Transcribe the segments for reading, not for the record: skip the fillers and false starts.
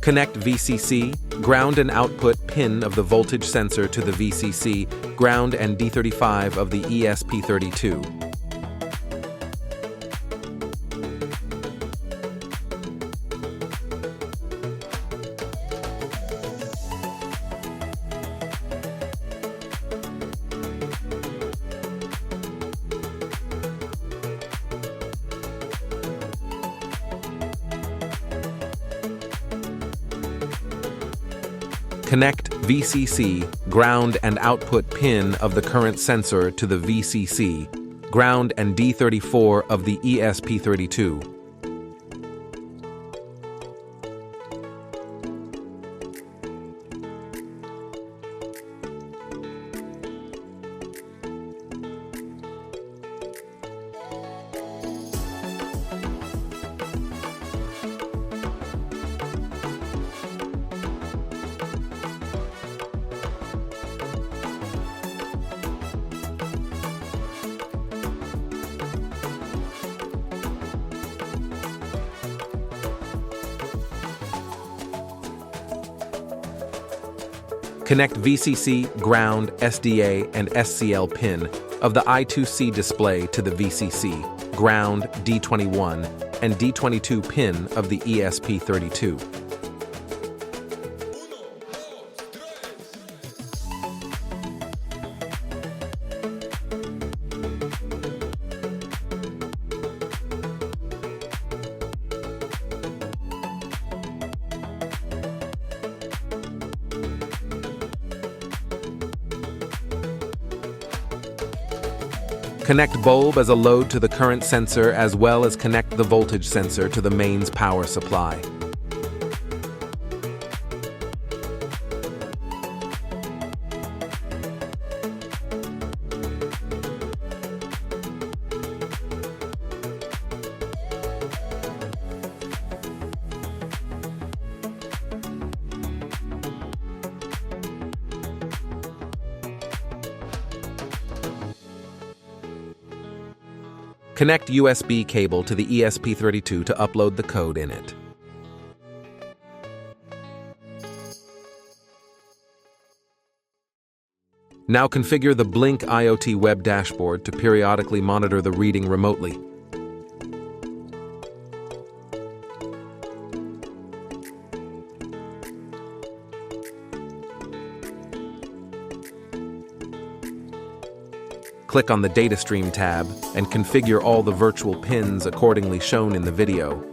Connect VCC, ground and output pin of the voltage sensor to the VCC, ground and D35 of the ESP32. Connect VCC, ground and output pin of the current sensor to the VCC, ground and D34 of the ESP32. Connect VCC, ground, SDA, and SCL pin of the I2C display to the VCC, ground, D21, and D22 pin of the ESP32. Connect bulb as a load to the current sensor as well as connect the voltage sensor to the mains power supply. Connect USB cable to the ESP32 to upload the code in it. Now configure the Blynk IoT web dashboard to periodically monitor the reading remotely. Click on the Data Stream tab and configure all the virtual pins accordingly shown in the video.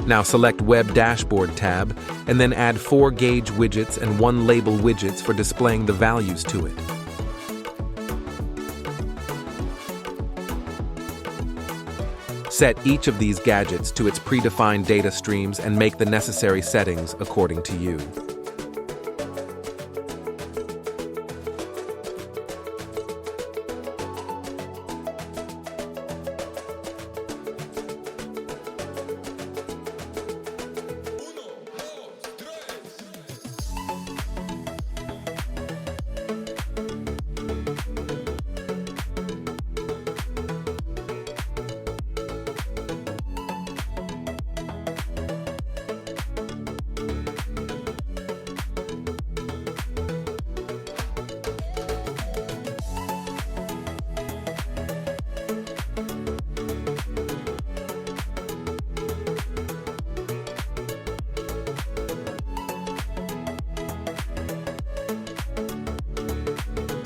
Now select Web Dashboard tab, and then add 4 gauge widgets and 1 label widgets for displaying the values to it. Set each of these gadgets to its predefined data streams and make the necessary settings according to you.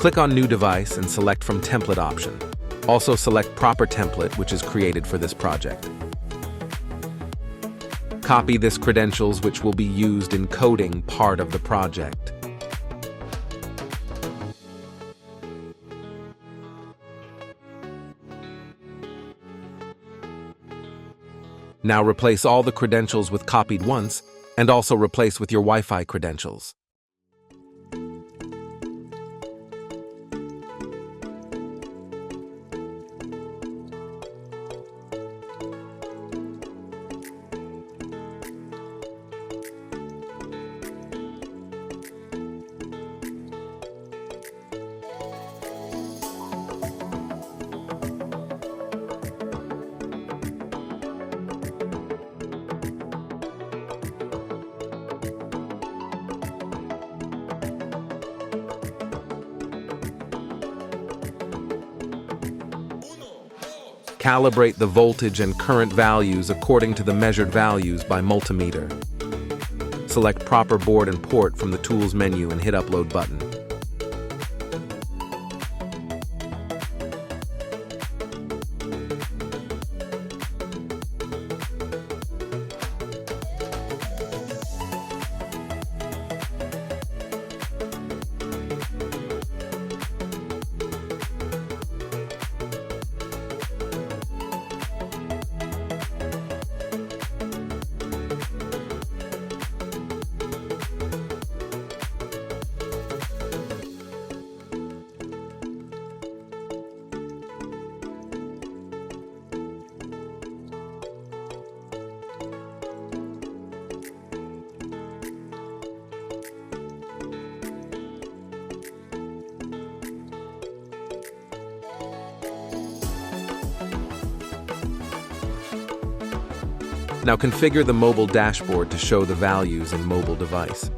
Click on New Device and select from Template option. Also select Proper Template, which is created for this project. Copy this credentials, which will be used in coding part of the project. Now replace all the credentials with copied once, and also replace with your Wi-Fi credentials. Calibrate the voltage and current values according to the measured values by multimeter. Select proper board and port from the Tools menu and hit Upload button. Now configure the mobile dashboard to show the values in mobile device.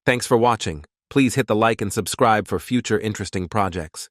Thanks for watching. Please hit the like and subscribe for future interesting projects.